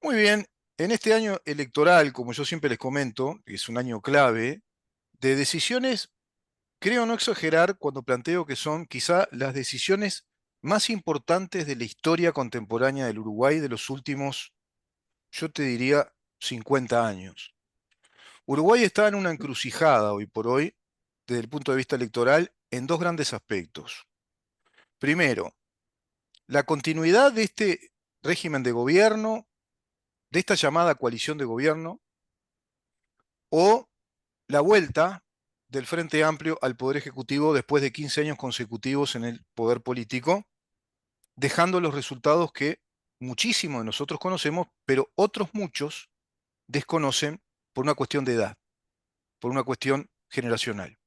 Muy bien, en este año electoral, como yo siempre les comento, que es un año clave, de decisiones, creo no exagerar cuando planteo que son quizá las decisiones más importantes de la historia contemporánea del Uruguay de los últimos, yo te diría, 50 años. Uruguay está en una encrucijada hoy por hoy, desde el punto de vista electoral, en dos grandes aspectos. Primero, la continuidad de este régimen de gobierno, de esta llamada coalición de gobierno, o la vuelta del Frente Amplio al Poder Ejecutivo después de 15 años consecutivos en el poder político, dejando los resultados que muchísimos de nosotros conocemos, pero otros muchos desconocen por una cuestión de edad, por una cuestión generacional.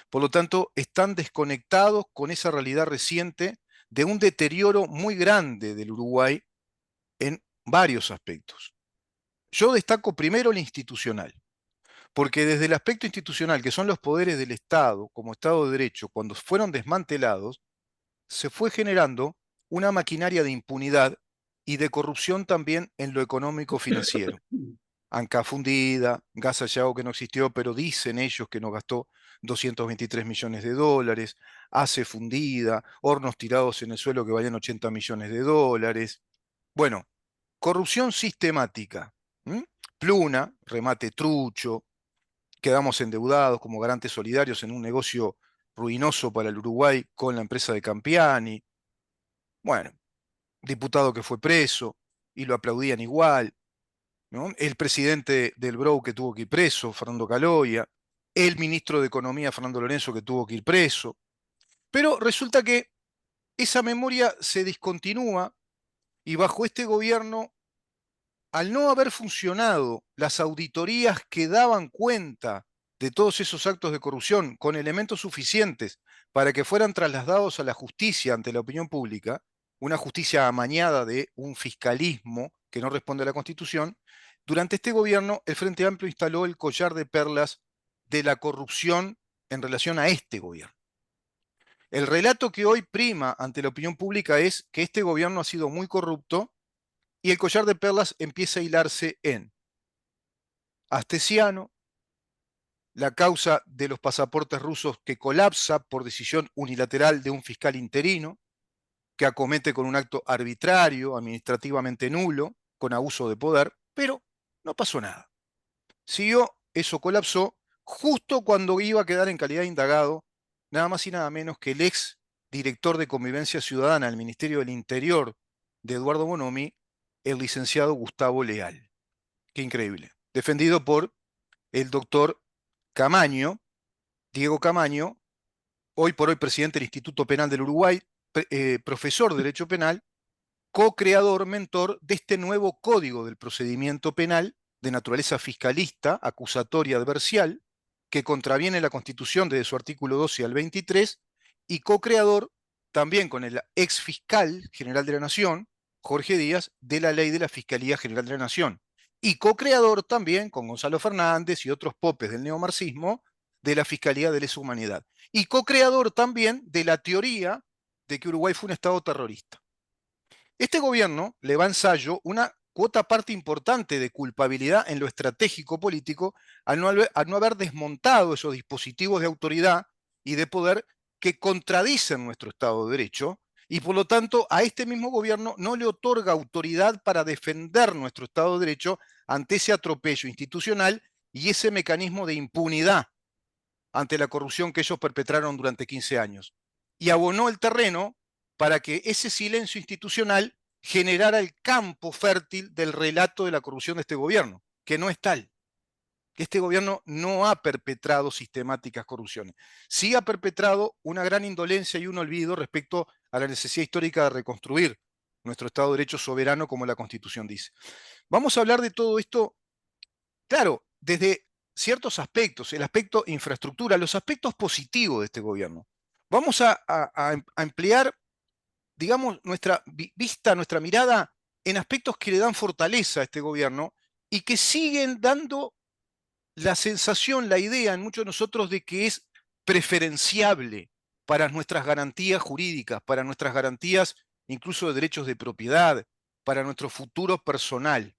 Por lo tanto, están desconectados con esa realidad reciente de un deterioro muy grande del Uruguay en varios aspectos. Yo destaco primero el institucional. Porque desde el aspecto institucional, que son los poderes del Estado, como Estado de Derecho, cuando fueron desmantelados, se fue generando una maquinaria de impunidad y de corrupción también en lo económico financiero. Anca fundida, gas Sayago que no existió, pero dicen ellos que nos gastó 223 millones de dólares, ACE fundida, hornos tirados en el suelo que valían 80 millones de dólares. Bueno, corrupción sistemática. ¿M? Pluna, remate trucho, quedamos endeudados como garantes solidarios en un negocio ruinoso para el Uruguay con la empresa de Campiani. Bueno, diputado que fue preso y lo aplaudían igual, ¿no? El presidente del BROU que tuvo que ir preso, Fernando Caloia, el ministro de Economía, Fernando Lorenzo, que tuvo que ir preso. Pero resulta que esa memoria se discontinúa y bajo este gobierno, al no haber funcionado las auditorías que daban cuenta de todos esos actos de corrupción con elementos suficientes para que fueran trasladados a la justicia ante la opinión pública, una justicia amañada de un fiscalismo que no responde a la Constitución, durante este gobierno el Frente Amplio instaló el collar de perlas de la corrupción en relación a este gobierno. El relato que hoy prima ante la opinión pública es que este gobierno ha sido muy corrupto y el collar de perlas empieza a hilarse en Astesiano, la causa de los pasaportes rusos que colapsa por decisión unilateral de un fiscal interino, que acomete con un acto arbitrario, administrativamente nulo, con abuso de poder, pero no pasó nada. Siguió, eso colapsó, justo cuando iba a quedar en calidad de indagado, nada más y nada menos que el ex director de Convivencia Ciudadana del Ministerio del Interior de Eduardo Bonomi, el licenciado Gustavo Leal. Qué increíble. Defendido por el doctor Camaño, Diego Camaño, hoy por hoy presidente del Instituto Penal del Uruguay, profesor de Derecho Penal, co-creador, mentor de este nuevo Código del Procedimiento Penal de naturaleza fiscalista, acusatoria, adversial, que contraviene la Constitución desde su artículo 12 al 23, y co-creador también con el ex fiscal general de la Nación, Jorge Díaz, de la ley de la Fiscalía General de la Nación, y co-creador también con Gonzalo Fernández y otros popes del neomarxismo de la Fiscalía de Lesa Humanidad, y co-creador también de la teoría de que Uruguay fue un Estado terrorista. Este gobierno le va a ensayo una cuota parte importante de culpabilidad en lo estratégico político al no haber desmontado esos dispositivos de autoridad y de poder que contradicen nuestro Estado de Derecho y por lo tanto a este mismo gobierno no le otorga autoridad para defender nuestro Estado de Derecho ante ese atropello institucional y ese mecanismo de impunidad ante la corrupción que ellos perpetraron durante 15 años. Y abonó el terreno para que ese silencio institucional generara el campo fértil del relato de la corrupción de este gobierno, que no es tal. Este gobierno no ha perpetrado sistemáticas corrupciones. Sí ha perpetrado una gran indolencia y un olvido respecto a la necesidad histórica de reconstruir nuestro Estado de Derecho soberano, como la Constitución dice. Vamos a hablar de todo esto, claro, desde ciertos aspectos, el aspecto infraestructura, los aspectos positivos de este gobierno. Vamos a emplear, digamos, nuestra vista, nuestra mirada en aspectos que le dan fortaleza a este gobierno y que siguen dando la sensación, la idea en muchos de nosotros de que es preferenciable para nuestras garantías jurídicas, para nuestras garantías incluso de derechos de propiedad, para nuestro futuro personal.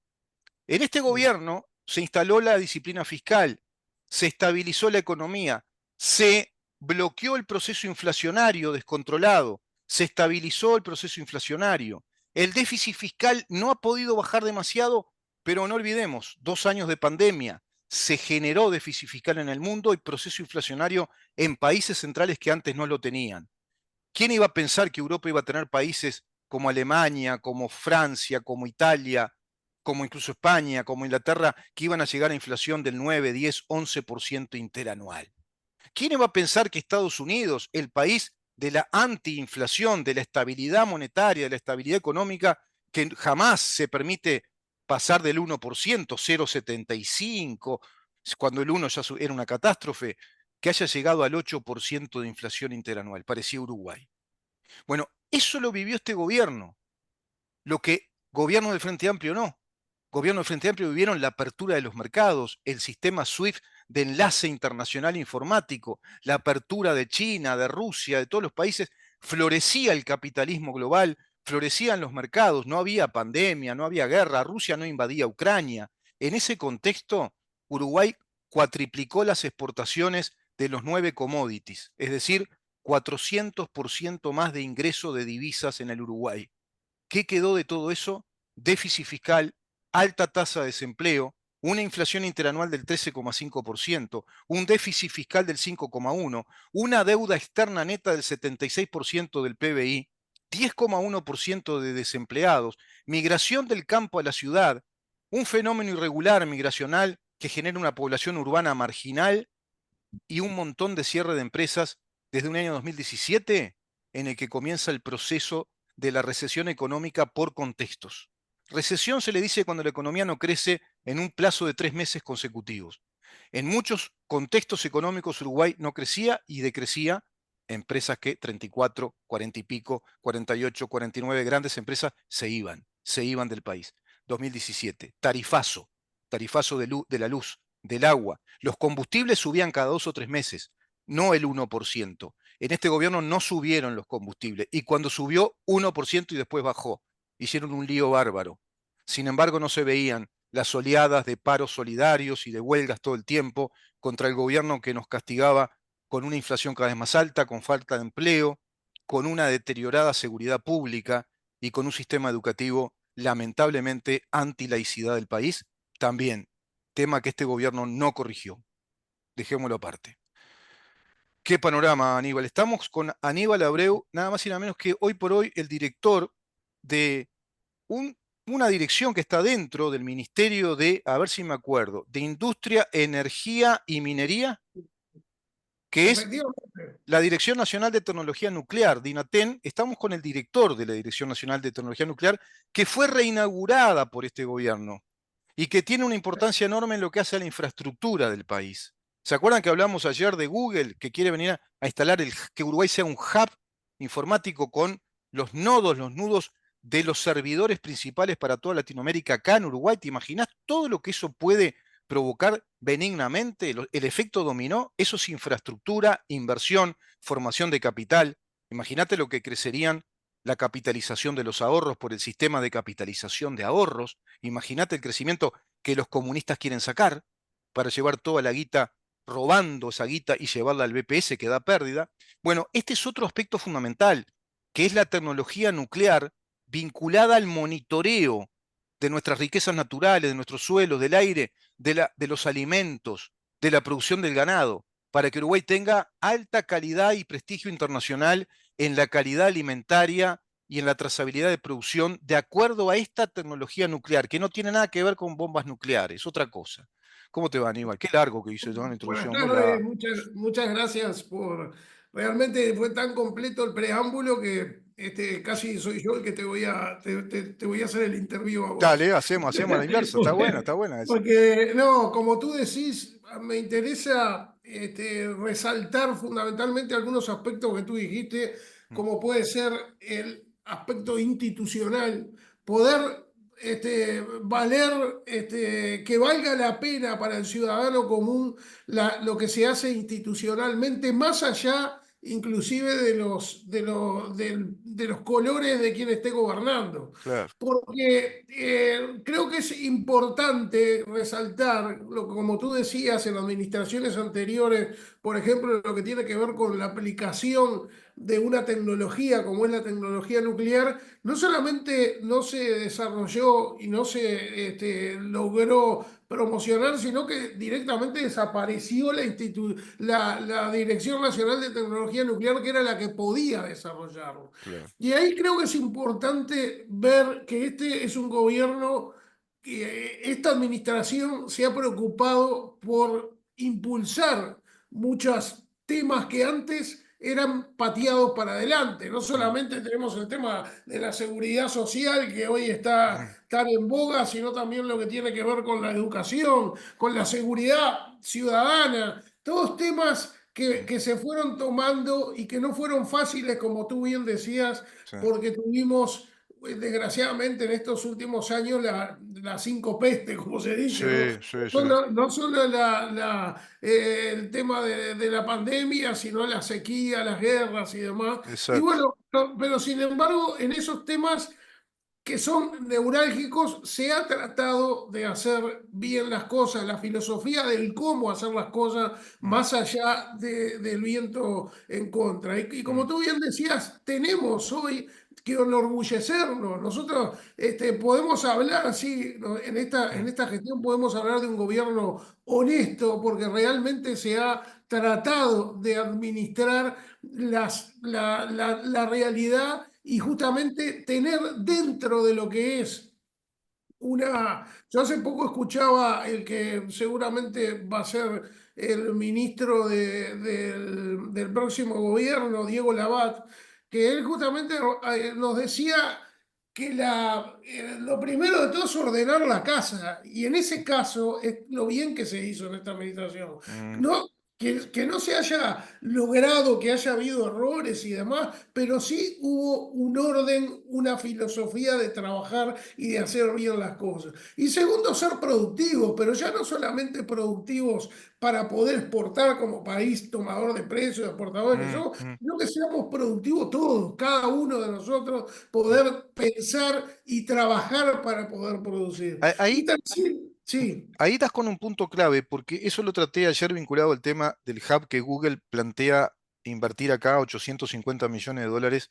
En este gobierno se instaló la disciplina fiscal, se estabilizó la economía, se bloqueó el proceso inflacionario descontrolado, se estabilizó el proceso inflacionario. El déficit fiscal no ha podido bajar demasiado, pero no olvidemos, 2 años de pandemia, se generó déficit fiscal en el mundo y proceso inflacionario en países centrales que antes no lo tenían. ¿Quién iba a pensar que Europa iba a tener países como Alemania, como Francia, como Italia, como incluso España, como Inglaterra, que iban a llegar a inflación del 9, 10, 11% interanual? ¿Quién iba a pensar que Estados Unidos, el país de la antiinflación, de la estabilidad monetaria, de la estabilidad económica, que jamás se permite pasar del 1%, 0,75, cuando el 1 ya era una catástrofe, que haya llegado al 8% de inflación interanual? Parecía Uruguay. Bueno, eso lo vivió este gobierno, lo que gobierno del Frente Amplio no. Gobierno del Frente Amplio vivieron la apertura de los mercados, el sistema SWIFT de enlace internacional informático, la apertura de China, de Rusia, de todos los países. Florecía el capitalismo global, florecían los mercados, no había pandemia, no había guerra, Rusia no invadía Ucrania. En ese contexto, Uruguay cuatriplicó las exportaciones de los 9 commodities, es decir, 400% más de ingreso de divisas en el Uruguay. ¿Qué quedó de todo eso? Déficit fiscal, alta tasa de desempleo, una inflación interanual del 13,5%, un déficit fiscal del 5,1%, una deuda externa neta del 76% del PBI, 10,1% de desempleados, migración del campo a la ciudad, un fenómeno irregular migracional que genera una población urbana marginal y un montón de cierre de empresas desde un año 2017 en el que comienza el proceso de la recesión económica por contextos. Recesión se le dice cuando la economía no crece en un plazo de 3 meses consecutivos. En muchos contextos económicos Uruguay no crecía y decrecía. Empresas que 34, 40 y pico, 48, 49 grandes empresas se iban del país. 2017, tarifazo de la luz, del agua. Los combustibles subían cada 2 o 3 meses, no el 1%. En este gobierno no subieron los combustibles y cuando subió 1% y después bajó, hicieron un lío bárbaro. Sin embargo, no se veían las oleadas de paros solidarios y de huelgas todo el tiempo contra el gobierno que nos castigaba con una inflación cada vez más alta, con falta de empleo, con una deteriorada seguridad pública y con un sistema educativo lamentablemente anti-laicidad del país. También, tema que este gobierno no corrigió. Dejémoslo aparte. ¿Qué panorama, Aníbal? Estamos con Aníbal Abreu, nada más y nada menos que hoy por hoy el director de un- una dirección que está dentro del Ministerio de, a ver si me acuerdo, de Industria, Energía y Minería, que es Efectivamente. la Dirección Nacional de Tecnología Nuclear, DINATEN. Estamos con el director de la Dirección Nacional de Tecnología Nuclear, que fue reinaugurada por este gobierno y que tiene una importancia enorme en lo que hace a la infraestructura del país. ¿Se acuerdan que hablamos ayer de Google, que quiere venir a instalar que Uruguay sea un hub informático con los nudos de los servidores principales para toda Latinoamérica acá en Uruguay? ¿Te imaginas todo lo que eso puede provocar benignamente? El efecto dominó, eso es infraestructura, inversión, formación de capital. Imagínate lo que crecerían la capitalización de los ahorros por el sistema de capitalización de ahorros. Imagínate el crecimiento que los comunistas quieren sacar para llevar toda la guita, robando esa guita y llevarla al BPS que da pérdida. Bueno, este es otro aspecto fundamental, que es la tecnología nuclear vinculada al monitoreo de nuestras riquezas naturales, de nuestros suelos, del aire, de los alimentos, de la producción del ganado, para que Uruguay tenga alta calidad y prestigio internacional en la calidad alimentaria y en la trazabilidad de producción de acuerdo a esta tecnología nuclear, que no tiene nada que ver con bombas nucleares, otra cosa. ¿Cómo te va, Aníbal? Qué largo que hice, una Buenas introducción muy tardes, larga. muchas gracias por... Realmente fue tan completo el preámbulo que casi soy yo el que te voy a hacer el interview a vos. Dale, hacemos a la inversa, está buena esa. Porque, no, como tú decís, me interesa resaltar fundamentalmente algunos aspectos que tú dijiste, Mm. como puede ser el aspecto institucional, poder valer, que valga la pena para el ciudadano común lo que se hace institucionalmente, más allá inclusive de los colores de quien esté gobernando. Claro. Porque creo que es importante resaltar, como tú decías en administraciones anteriores, por ejemplo, lo que tiene que ver con la aplicación de una tecnología como es la tecnología nuclear, no solamente no se desarrolló y no se logró promocionar, sino que directamente desapareció la Dirección Nacional de Tecnología Nuclear, que era la que podía desarrollarlo. Claro. Y ahí creo que es importante ver que este es un gobierno, que esta administración se ha preocupado por impulsar muchos temas que antes eran pateados para adelante. No Mm, solamente tenemos el tema de la seguridad social, que hoy está mm, tan en boga, sino también lo que tiene que ver con la educación, con la seguridad ciudadana, todos temas mm, que se fueron tomando y que no fueron fáciles, como tú bien decías, sí, porque tuvimos, desgraciadamente, en estos últimos años la cinco peste, como se dice, ¿no? sí, sí, sí, No solo el tema de la pandemia, sino la sequía, las guerras y demás. Y exacto. bueno, pero sin embargo, en esos temas que son neurálgicos, se ha tratado de hacer bien las cosas, la filosofía del cómo hacer las cosas Mm, más allá del viento en contra. Y como mm, tú bien decías, tenemos hoy que enorgullecernos. Nosotros podemos hablar así, ¿no? En mm, esta gestión podemos hablar de un gobierno honesto, porque realmente se ha tratado de administrar la realidad y justamente tener dentro de lo que es una... Yo hace poco escuchaba el que seguramente va a ser el ministro del próximo gobierno, Diego Labat, que él justamente nos decía que lo primero de todo es ordenar la casa, y en ese caso es lo bien que se hizo en esta administración. mm. No, que no se haya logrado, que haya habido errores y demás, pero sí hubo un orden, una filosofía de trabajar y de hacer bien las cosas. Y segundo, ser productivos, pero ya no solamente productivos para poder exportar como país tomador de precios, exportador que Mm, yo, mm, sino que seamos productivos todos, cada uno de nosotros, mm. poder pensar y trabajar para poder producir. Y Ahí, tercero, sí, ahí das con un punto clave, porque eso lo traté ayer vinculado al tema del hub que Google plantea invertir acá 850 millones de dólares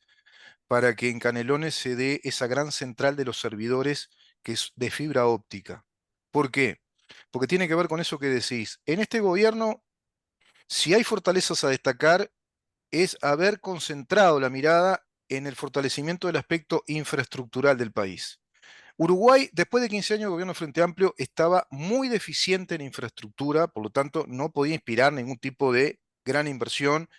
para que en Canelones se dé esa gran central de los servidores que es de fibra óptica. ¿Por qué? Porque tiene que ver con eso que decís. En este gobierno, si hay fortalezas a destacar, es haber concentrado la mirada en el fortalecimiento del aspecto infraestructural del país. Uruguay, después de 15 años de gobierno Frente Amplio, estaba muy deficiente en infraestructura, por lo tanto no podía inspirar ningún tipo de gran inversión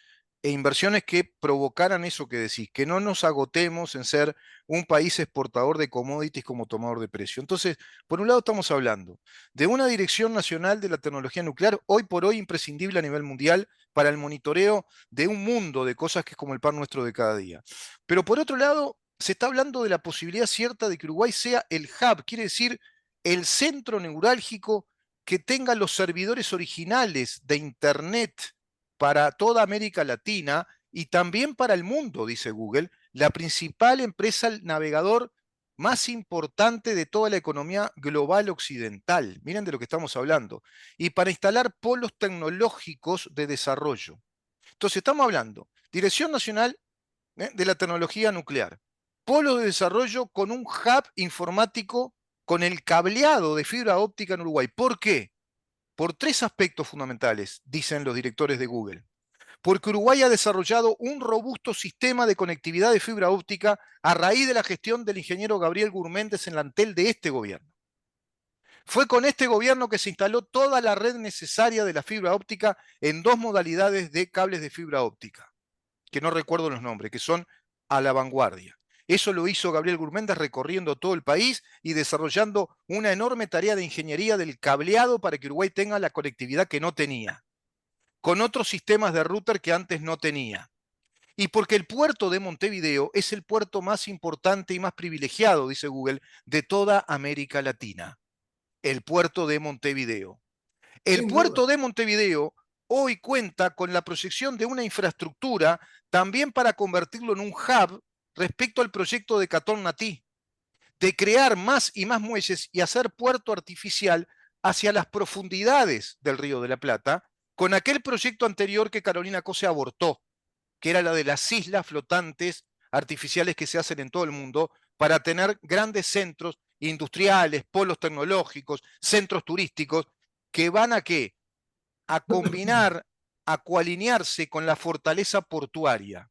e inversiones que provocaran eso que decís, que no nos agotemos en ser un país exportador de commodities como tomador de precio. Entonces, por un lado estamos hablando de una dirección nacional de la tecnología nuclear, hoy por hoy imprescindible a nivel mundial para el monitoreo de un mundo de cosas que es como el pan nuestro de cada día. Pero por otro lado, se está hablando de la posibilidad cierta de que Uruguay sea el hub, quiere decir el centro neurálgico que tenga los servidores originales de Internet para toda América Latina y también para el mundo, dice Google, la principal empresa navegador más importante de toda la economía global occidental. Miren de lo que estamos hablando. Y para instalar polos tecnológicos de desarrollo. Entonces, estamos hablando, Dirección Nacional de la Tecnología Nuclear, polo de desarrollo con un hub informático con el cableado de fibra óptica en Uruguay. ¿Por qué? Por tres aspectos fundamentales, dicen los directores de Google. Porque Uruguay ha desarrollado un robusto sistema de conectividad de fibra óptica a raíz de la gestión del ingeniero Gabriel Gurméndez en la Antel de este gobierno. Fue con este gobierno que se instaló toda la red necesaria de la fibra óptica en dos modalidades de cables de fibra óptica, que no recuerdo los nombres, que son a la vanguardia. Eso lo hizo Gabriel Gurméndez recorriendo todo el país y desarrollando una enorme tarea de ingeniería del cableado para que Uruguay tenga la conectividad que no tenía, con otros sistemas de router que antes no tenía. Y porque el puerto de Montevideo es el puerto más importante y más privilegiado, dice Google, de toda América Latina. El puerto de Montevideo. El sin duda. puerto de Montevideo hoy cuenta con la proyección de una infraestructura también para convertirlo en un hub respecto al proyecto de Catón Natí, de crear más y más muelles y hacer puerto artificial hacia las profundidades del Río de la Plata, con aquel proyecto anterior que Carolina Cose abortó, que era la de las islas flotantes artificiales que se hacen en todo el mundo para tener grandes centros industriales, polos tecnológicos, centros turísticos, que van a qué? A combinar, a coalinearse con la fortaleza portuaria.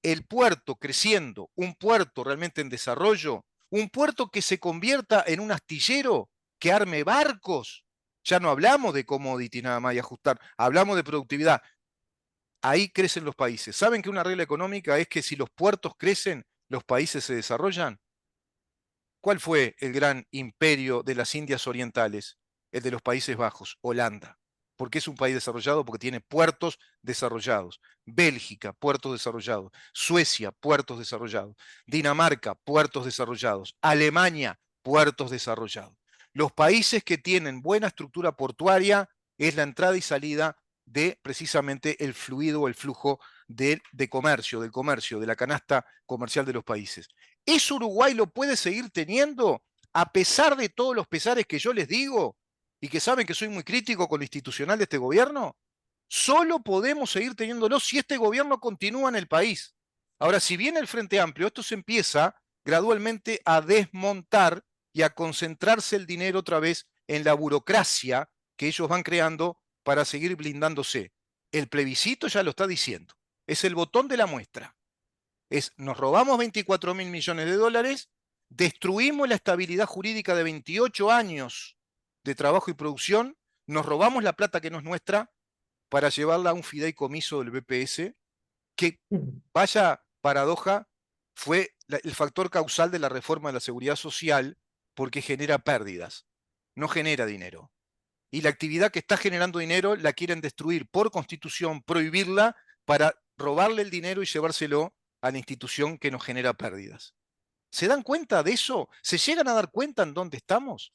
El puerto creciendo, un puerto realmente en desarrollo, un puerto que se convierta en un astillero que arme barcos. Ya no hablamos de commodity nada más y ajustar, hablamos de productividad. Ahí crecen los países. ¿Saben que una regla económica es que si los puertos crecen, los países se desarrollan? ¿Cuál fue el gran imperio de las Indias Orientales? El de los Países Bajos, Holanda. ¿Por qué es un país desarrollado? Porque tiene puertos desarrollados. Bélgica, puertos desarrollados. Suecia, puertos desarrollados. Dinamarca, puertos desarrollados. Alemania, puertos desarrollados. Los países que tienen buena estructura portuaria es la entrada y salida de precisamente el fluido o el flujo de comercio, del comercio, de la canasta comercial de los países. ¿Eso Uruguay lo puede seguir teniendo a pesar de todos los pesares que yo les digo y que saben que soy muy crítico con lo institucional de este gobierno? Solo podemos seguir teniéndolo si este gobierno continúa en el país. Ahora, si viene el Frente Amplio, esto se empieza gradualmente a desmontar y a concentrarse el dinero otra vez en la burocracia que ellos van creando para seguir blindándose. El plebiscito ya lo está diciendo. Es el botón de la muestra. Nos robamos 24.000 millones de dólares, destruimos la estabilidad jurídica de 28 años de trabajo y producción, nos robamos la plata que no es nuestra para llevarla a un fideicomiso del BPS, que, vaya paradoja, fue el factor causal de la reforma de la seguridad social porque genera pérdidas, no genera dinero. Y la actividad que está generando dinero la quieren destruir por constitución, prohibirla para robarle el dinero y llevárselo a la institución que nos genera pérdidas. ¿Se dan cuenta de eso? ¿Se llegan a dar cuenta en dónde estamos?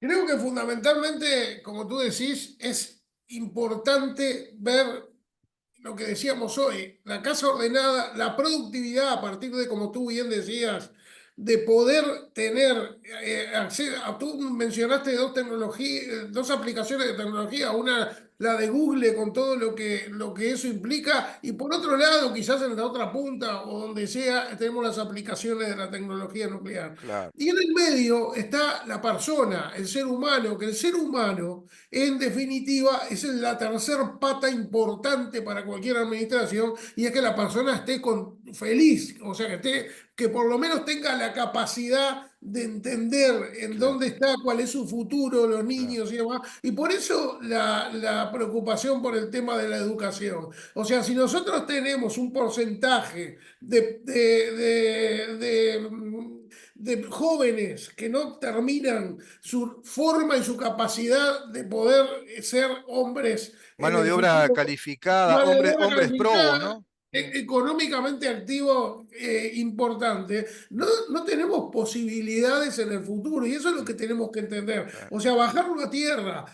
Creo que fundamentalmente, como tú decís, es importante ver lo que decíamos hoy, la casa ordenada, la productividad a partir de, como tú bien decías, de poder tener acceso. Tú mencionaste dos tecnologías, dos aplicaciones de tecnología, una la de Google con todo lo que eso implica, y por otro lado, quizás en la otra punta o donde sea, tenemos las aplicaciones de la tecnología nuclear. Claro, Y en el medio está la persona, el ser humano, que el ser humano en definitiva, esa es la tercera pata importante para cualquier administración y es que la persona esté feliz, o sea, que por lo menos tenga la capacidad de entender en claro, dónde está, cuál es su futuro, los claro, niños y demás. Y por eso la preocupación por el tema de la educación. O sea, si nosotros tenemos un porcentaje de jóvenes que no terminan su forma y su capacidad de poder ser hombres en mano el de obra futuro, calificada, mano de obra hombres probos, calificada, ¿no? Mm, económicamente activo, importante, no tenemos posibilidades en el futuro y eso es lo mm, que tenemos que entender. sí, O sea, bajarlo a tierra.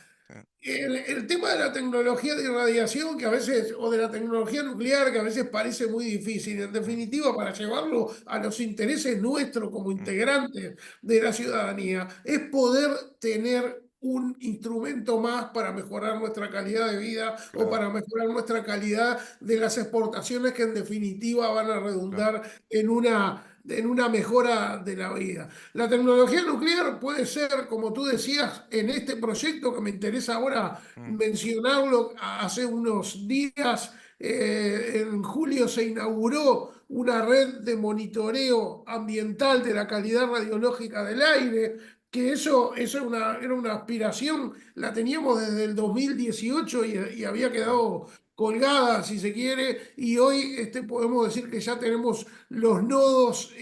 sí, El tema de la tecnología de irradiación que a veces, o de la tecnología nuclear que a veces parece muy difícil, en mm, definitiva, para llevarlo a los intereses nuestros como mm, integrantes de la ciudadanía, es poder tener un instrumento más para mejorar nuestra calidad de vida o claro, para mejorar nuestra calidad de las exportaciones que en definitiva van a claro, redundar en una mejora de la vida. La tecnología nuclear puede ser, como tú decías, en este proyecto que me interesa ahora mm, mencionarlo, hace unos días, en julio se inauguró una red de monitoreo ambiental de la calidad radiológica del aire, que eso era una aspiración, la teníamos desde el 2018 y había mm, quedado colgada, si se quiere, y hoy podemos decir que ya tenemos los nodos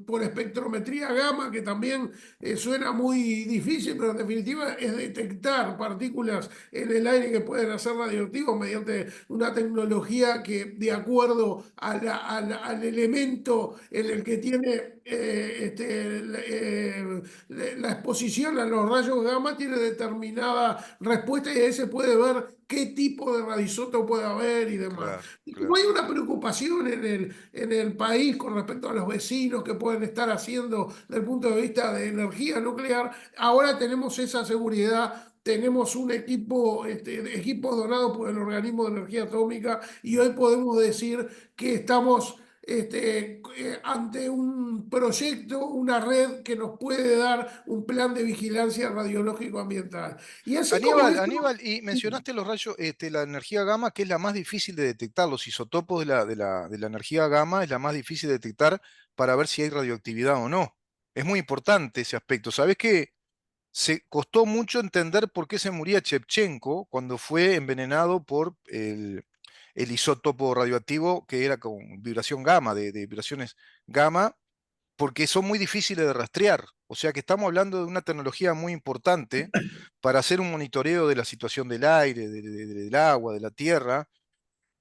por espectrometría gamma, que también suena muy difícil, pero en definitiva es detectar partículas en el aire que pueden ser radioactivos mediante una tecnología que, de acuerdo al elemento en el que tiene la exposición a los rayos gamma tiene determinada respuesta y ahí se puede ver qué tipo de radioisótopo puede haber y demás. Claro, Y como claro. hay una preocupación en el país con respecto a los vecinos que pueden estar haciendo desde el punto de vista de energía nuclear, ahora tenemos esa seguridad. Tenemos un equipo, equipo donado por el Organismo de Energía Atómica y Mm. hoy podemos decir que estamos ante un proyecto, una red que nos puede dar un plan de vigilancia radiológico ambiental. Y así como Aníbal, eso, Aníbal, y mencionaste los rayos, la energía gamma, que es la más difícil de detectar. Los isótopos de la energía gamma es la más difícil de detectar para ver si hay radioactividad o no. Es muy importante ese aspecto. ¿Sabés que se costó mucho entender por qué se moría Shevchenko cuando fue envenenado por el isótopo radioactivo que era con vibración gamma, de vibraciones gamma? Porque son muy difíciles de rastrear. O sea que estamos hablando de una tecnología muy importante para hacer un monitoreo de la situación del aire, del agua, de la tierra.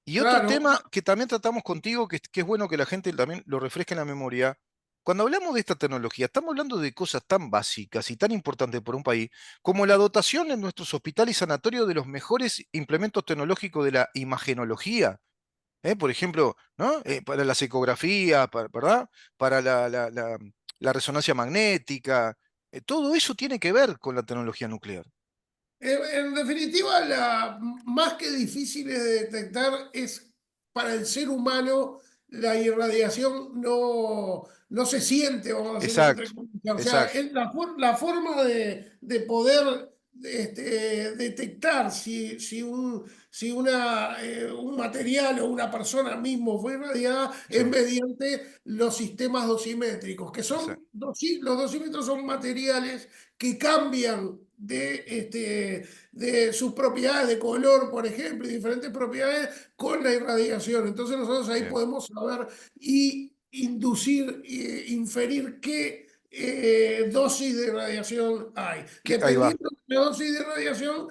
Y otro claro, tema que también tratamos contigo, que es bueno que la gente también lo refresque en la memoria. Cuando hablamos de esta tecnología, estamos hablando de cosas tan básicas y tan importantes para un país como la dotación en nuestros hospitales y sanatorios de los mejores implementos tecnológicos de la imagenología. Por ejemplo, ¿no? Para las ecografías, ¿verdad? Para la resonancia magnética, todo eso tiene que ver con la tecnología nuclear. en definitiva, la más que difícil de detectar es para el ser humano la irradiación no se siente, vamos a decirlo Exacto, entre comillas. O sea, exacto. es la forma de poder detectar si un material o una persona mismo fue irradiada Sí, es mediante los sistemas dosimétricos, que exacto. son los dosímetros son materiales que cambian de sus propiedades de color, por ejemplo, y diferentes propiedades con la irradiación. Entonces nosotros ahí Bien. podemos saber y inducir, inferir qué dosis de radiación hay. Ahí va. Dependiendo de la dosis de radiación,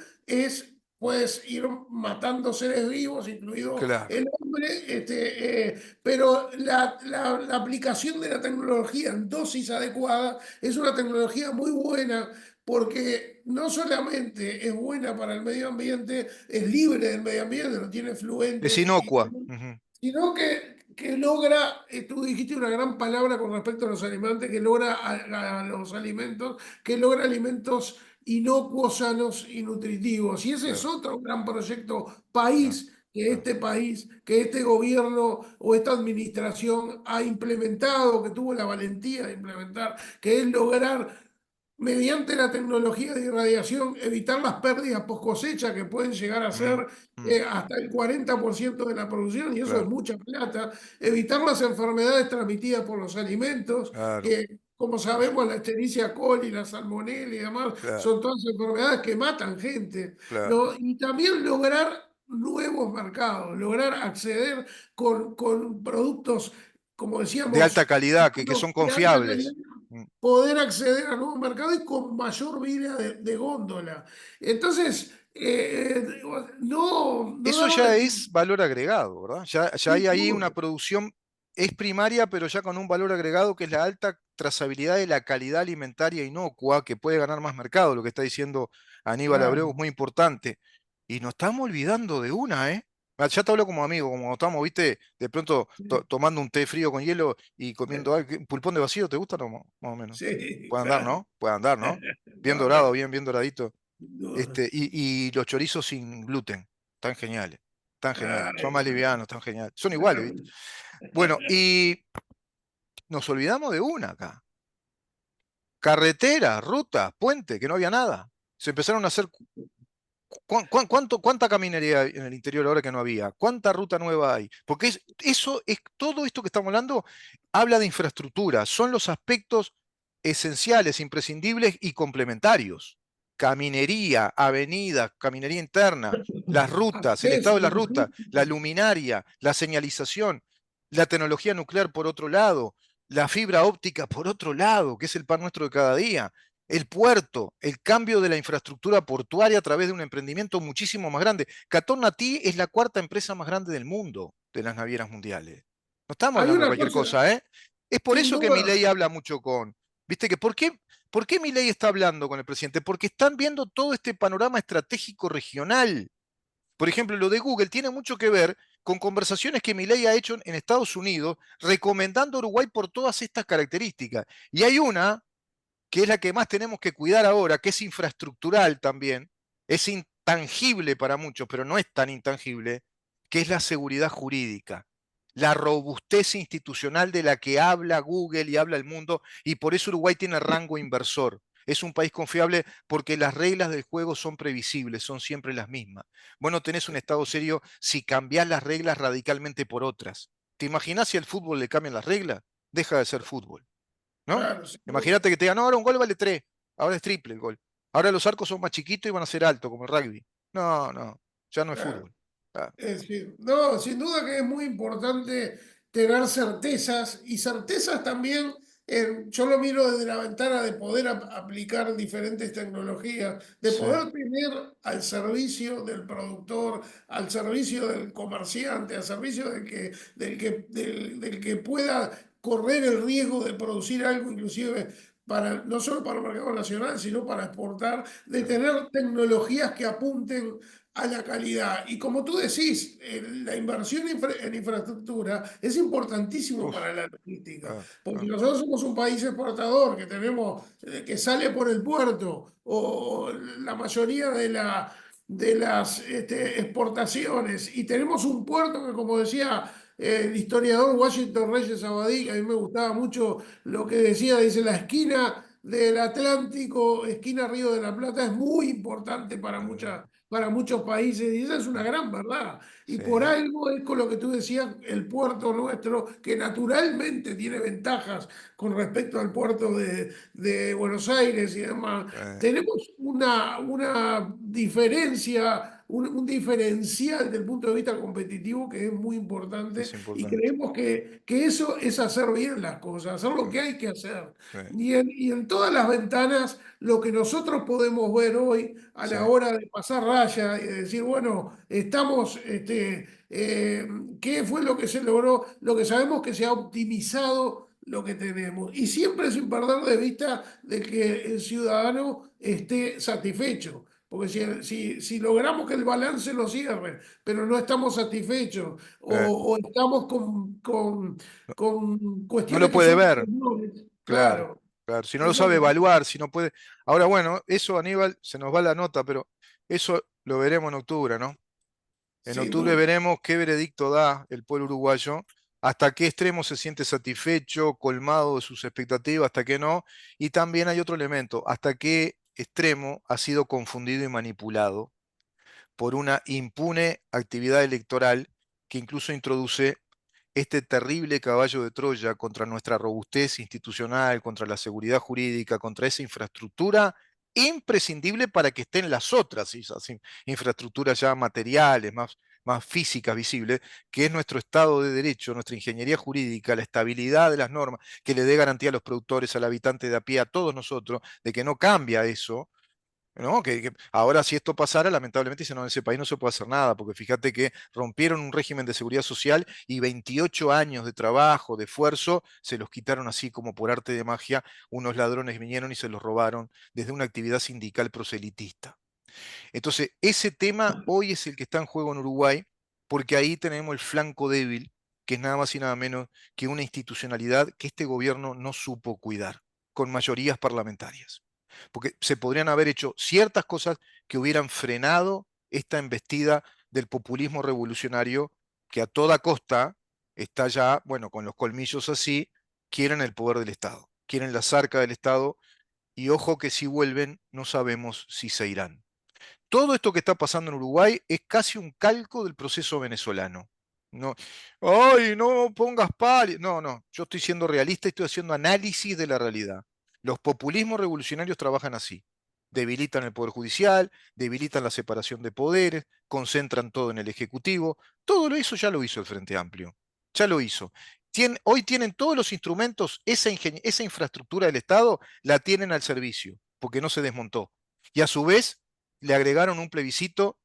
puedes ir matando seres vivos, incluido Claro. el hombre, pero la aplicación de la tecnología en dosis adecuadas es una tecnología muy buena porque no solamente es buena para el medio ambiente, es libre del medio ambiente, no tiene Es fluentes, inocua. Ujú. sino que logra, tú dijiste una gran palabra con respecto a los alimentos, que logra a los alimentos, que logra alimentos inocuos, sanos y nutritivos. Y ese es Claro, otro gran proyecto claro, claro. país, que este gobierno o esta administración ha implementado, que tuvo la valentía de implementar, que es lograr mediante la tecnología de irradiación, evitar las pérdidas post cosecha que pueden llegar a Mm, ser mm, hasta el 40% de la producción, y eso es claro, mucha plata. Evitar las enfermedades transmitidas por los alimentos, claro, que como sabemos la Escherichia coli, la salmonella y demás, claro, son todas enfermedades que matan gente, claro. ¿no? Y también lograr nuevos mercados, lograr acceder con productos, como De alta decíamos, calidad, que son de alta calidad, confiables. Mm. poder acceder a nuevos mercados y con mayor vida de góndola. Entonces, no Eso da ya una... es valor agregado, ¿verdad? Ya hay Sin ahí una duda, producción, es primaria, pero ya con un valor agregado que es la alta trazabilidad de la calidad alimentaria inocua, que puede ganar más mercado. Lo que está diciendo Aníbal Abreu es claro. muy importante. Y nos estamos olvidando de una, ¿eh? Ah, ya te hablo como amigo, como estamos, viste, de pronto tomando un té frío con hielo y comiendo algo, un pulpón de vacío, ¿te gusta? No, más o menos. Sí, Puede andar, claro. ¿no? Puede andar, ¿no? Bien dorado, Correcto. bien doradito. Sin duda. Y los chorizos sin gluten, tan geniales, tan geniales. Son Ay, más livianos, tan geniales. Son iguales, ¿viste? Bueno, y nos olvidamos de una acá. Carretera, ruta, puente, que no había nada. Se empezaron a hacer. ¿Cuánta caminería hay en el interior ahora que no había? ¿Cuánta ruta nueva hay? Porque eso es todo esto que estamos hablando habla de infraestructura, son los aspectos esenciales, imprescindibles y complementarios. Caminería, avenidas, caminería interna, las rutas, el estado acceso, de la ruta, la luminaria, la señalización, la tecnología nuclear por otro lado, la fibra óptica por otro lado, que es el pan nuestro de cada día, el puerto, el cambio de la infraestructura portuaria a través de un emprendimiento muchísimo más grande. Qatar Nati es la cuarta empresa más grande del mundo de las navieras mundiales. No estamos hay hablando de una cualquier cosa, cosa, ¿eh? Es por sin eso que duda. Milei habla mucho ¿viste que por qué Milei está hablando con el presidente? Porque están viendo todo este panorama estratégico regional. Por ejemplo, lo de Google tiene mucho que ver con conversaciones que Milei ha hecho en Estados Unidos, recomendando a Uruguay por todas estas características. Y hay una que es la que más tenemos que cuidar ahora, que es infraestructural también, es intangible para muchos, pero no es tan intangible, que es la seguridad jurídica, la robustez institucional de la que habla Google y habla el mundo, y por eso Uruguay tiene rango inversor. Es un país confiable porque las reglas del juego son previsibles, son siempre las mismas. Vos no tenés un Estado serio si cambiás las reglas radicalmente por otras. ¿Te imaginás si al fútbol le cambian las reglas? Deja de ser fútbol. ¿No? Claro, sin duda. Imagínate que te digan, no, ahora un gol vale 3, ahora es triple el gol. Ahora los arcos son más chiquitos y van a ser altos, como el rugby. No, no, ya no es Claro. fútbol. Ah, No, sin duda que es muy importante tener certezas y certezas también, yo lo miro desde la ventana de poder aplicar diferentes tecnologías, de sí, poder tener al servicio del productor, al servicio del comerciante, al servicio del que pueda correr el riesgo de producir algo, inclusive para, no solo para el mercado nacional, sino para exportar, de claro, tener tecnologías que apunten a la calidad. Y como tú decís, la inversión en infraestructura es importantísimo uf, para la logística, claro, porque claro, nosotros somos un país exportador que tenemos, que sale por el puerto, o la mayoría de las exportaciones, y tenemos un puerto que, como decía el historiador Washington Reyes Abadí, que a mí me gustaba mucho lo que decía, dice, la esquina del Atlántico, esquina Río de la Plata, es muy importante para muchos países y esa es una sí, gran verdad. Y sí, por algo es con lo que tú decías, el puerto nuestro, que naturalmente tiene ventajas con respecto al puerto de Buenos Aires y demás, tenemos una diferencia, un diferencial desde el punto de vista competitivo que es muy importante es y importante. creemos que eso es hacer bien las cosas, hacer lo Sí, que hay que hacer. sí, Y en todas las ventanas, lo que nosotros podemos ver hoy a sí, la hora de pasar raya y de decir, bueno, estamos, ¿qué fue lo que se logró? Lo que sabemos que se ha optimizado lo que tenemos. Y siempre sin perder de vista de que el ciudadano esté satisfecho. Porque si logramos que el balance lo cierre, pero no estamos satisfechos eh, o estamos no, con no lo cuestiones que puede son ver, menores, claro, claro. claro. Si no lo sabe Entonces, evaluar, si no puede. Ahora, bueno, eso, Aníbal, se nos va la nota, pero eso lo veremos en octubre, ¿no? En sin octubre duda. veremos qué veredicto da el pueblo uruguayo, hasta qué extremo se siente satisfecho, colmado de sus expectativas, hasta qué no. Y también hay otro elemento, hasta qué extremo ha sido confundido y manipulado por una impune actividad electoral que incluso introduce este terrible caballo de Troya contra nuestra robustez institucional, contra la seguridad jurídica, contra esa infraestructura imprescindible para que estén las otras esas infraestructuras ya materiales, más físicas, visibles, que es nuestro Estado de Derecho, nuestra ingeniería jurídica, la estabilidad de las normas, que le dé garantía a los productores, al habitante de a pie, a todos nosotros, de que no cambia eso, ¿no? Que ahora si esto pasara, lamentablemente dicen, no, en ese país no se puede hacer nada, porque fíjate que rompieron un régimen de seguridad social y 28 años de trabajo, de esfuerzo, se los quitaron así como por arte de magia, unos ladrones vinieron y se los robaron desde una actividad sindical proselitista. Entonces, ese tema hoy es el que está en juego en Uruguay, porque ahí tenemos el flanco débil, que es nada más y nada menos que una institucionalidad que este gobierno no supo cuidar, con mayorías parlamentarias. Porque se podrían haber hecho ciertas cosas que hubieran frenado esta embestida del populismo revolucionario que a toda costa está ya, bueno, con los colmillos así, quieren el poder del Estado, quieren la zarca del Estado y ojo que si vuelven no sabemos si se irán. Todo esto que está pasando en Uruguay es casi un calco del proceso venezolano. No, ay, no pongas pali. No, no, yo estoy siendo realista y estoy haciendo análisis de la realidad. Los populismos revolucionarios trabajan así. Debilitan el poder judicial, debilitan la separación de poderes, concentran todo en el Ejecutivo. Todo eso ya lo hizo el Frente Amplio. Ya lo hizo. Hoy tienen todos los instrumentos, esa infraestructura del Estado la tienen al servicio, porque no se desmontó. Y a su vez le agregaron un plebiscito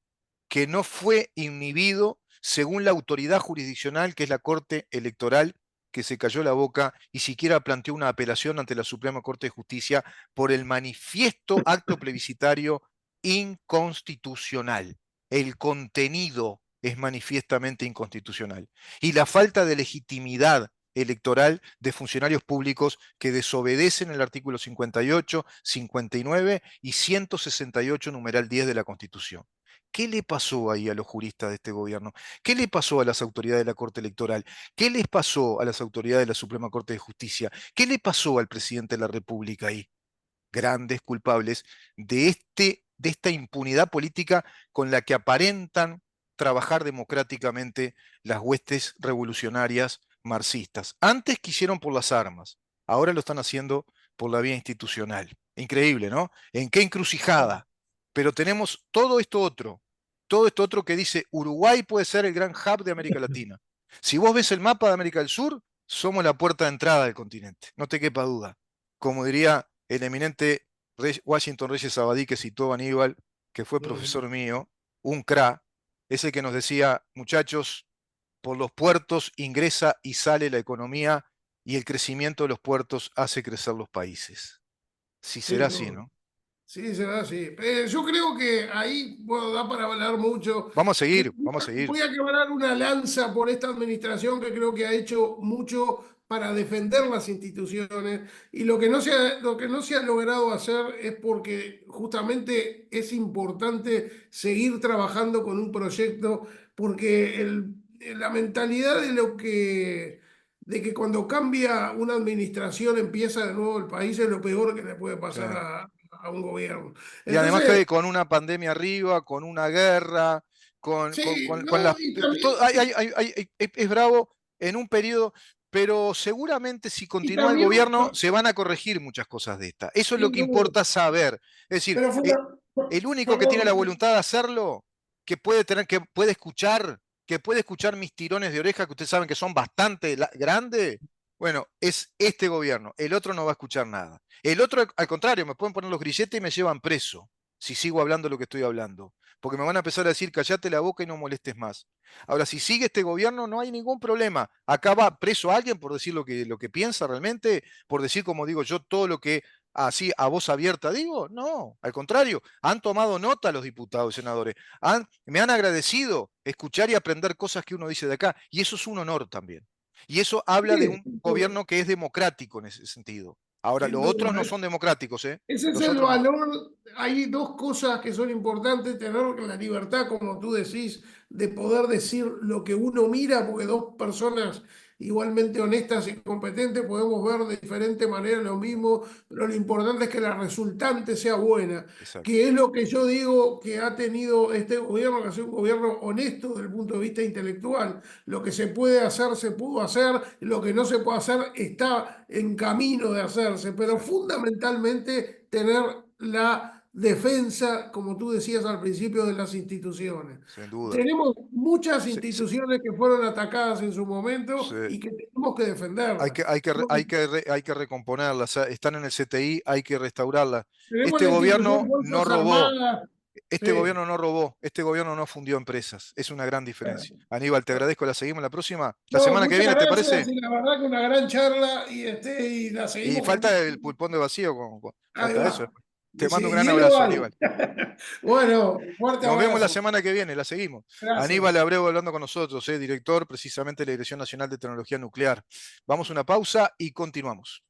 que no fue inhibido según la autoridad jurisdiccional, que es la Corte Electoral, que se cayó la boca y siquiera planteó una apelación ante la Suprema Corte de Justicia por el manifiesto acto plebiscitario inconstitucional. El contenido es manifiestamente inconstitucional. Y la falta de legitimidad electoral de funcionarios públicos que desobedecen el artículo 58, 59 y 168, numeral 10 de la Constitución. ¿Qué le pasó ahí a los juristas de este gobierno? ¿Qué le pasó a las autoridades de la Corte Electoral? ¿Qué les pasó a las autoridades de la Suprema Corte de Justicia? ¿Qué le pasó al presidente de la República ahí? Grandes culpables de esta impunidad política con la que aparentan trabajar democráticamente las huestes revolucionarias marxistas. Antes quisieron por las armas, ahora lo están haciendo por la vía institucional. Increíble, ¿no? ¿En qué encrucijada? Pero tenemos todo esto otro que dice Uruguay puede ser el gran hub de América Latina. Si vos ves el mapa de América del Sur, somos la puerta de entrada del continente, no te quepa duda. Como diría el eminente Washington Reyes Abadí, que citó a Aníbal, que fue Ujú. profesor mío, un cra, ese que nos decía, muchachos, por los puertos ingresa y sale la economía y el crecimiento de los puertos hace crecer los países. Si será Sin así, duda. ¿no? Sí, será así. Yo creo que ahí, bueno, da para hablar mucho. Vamos a Que seguir, vamos a seguir. voy a quebrar una lanza por esta administración que creo que ha hecho mucho para defender las instituciones y lo que no se ha logrado hacer es porque justamente es importante seguir trabajando con un proyecto porque la mentalidad de que cuando cambia una administración empieza de nuevo el país es lo peor que le puede Sí. pasar a un gobierno. Y además Entonces, que con una pandemia arriba, con una guerra, sí, con no, las... y también, es bravo en un periodo, pero seguramente si y continúa el también, gobierno se van a corregir muchas cosas de esta. Eso es lo sin que duda, importa saber. Es decir, pero el único que tiene la perdón, voluntad de hacerlo, que puede escuchar mis tirones de oreja, que ustedes saben que son bastante grandes, bueno, es este gobierno. El otro no va a escuchar nada. El otro, al contrario, me pueden poner los grilletes y me llevan preso si sigo hablando lo que estoy hablando. Porque me van a empezar a decir, callate la boca y no molestes más. Ahora, si sigue este gobierno, no hay ningún problema. Acá va preso alguien por decir lo que piensa realmente, por decir, como digo yo, todo lo que así a voz abierta digo. No, al contrario, han tomado nota los diputados y senadores. Me han agradecido escuchar y aprender cosas que uno dice de acá. Y eso es un honor también. Y eso habla de sí, un gobierno que es democrático en ese sentido. Ahora, sin los otros no duda. son democráticos, ¿eh? Ese es Los el otros no. valor. Hay dos cosas que son importantes, tener la libertad, como tú decís, de poder decir lo que uno mira, porque dos personas igualmente honestas y competentes podemos ver de diferente manera lo mismo, pero lo importante es que la resultante sea buena, Exacto. que es lo que yo digo que ha tenido este gobierno, que ha sido un gobierno honesto desde el punto de vista intelectual. Lo que se puede hacer, se pudo hacer, lo que no se puede hacer está en camino de hacerse, pero Sí, fundamentalmente tener la defensa, como tú decías al principio, de las instituciones. sin duda. Tenemos muchas Se- se- instituciones que fueron atacadas en su momento se- y que tenemos que defenderlas. hay que recomponerlas. Están en el CTI, hay que restaurarlas. Tenemos Este la institución gobierno no Fuerzas robó. Armadas. Este Sí. gobierno no robó, este gobierno no fundió empresas. Es una gran diferencia. Aníbal, te agradezco. La seguimos la próxima. La No, semana que muchas viene, ¿te gracias parece? y la verdad que una gran charla y la Y seguimos con falta mucho. el pulpón de vacío, Ahí falta eso. va. Te Sí, mando un gran hielo abrazo, vale. Aníbal. Bueno, fuerte Nos vemos la abrazo. semana que viene, la seguimos. Aníbal Gracias. Abreu hablando con nosotros, director precisamente de la Dirección Nacional de Tecnología Nuclear. Vamos a una pausa y continuamos.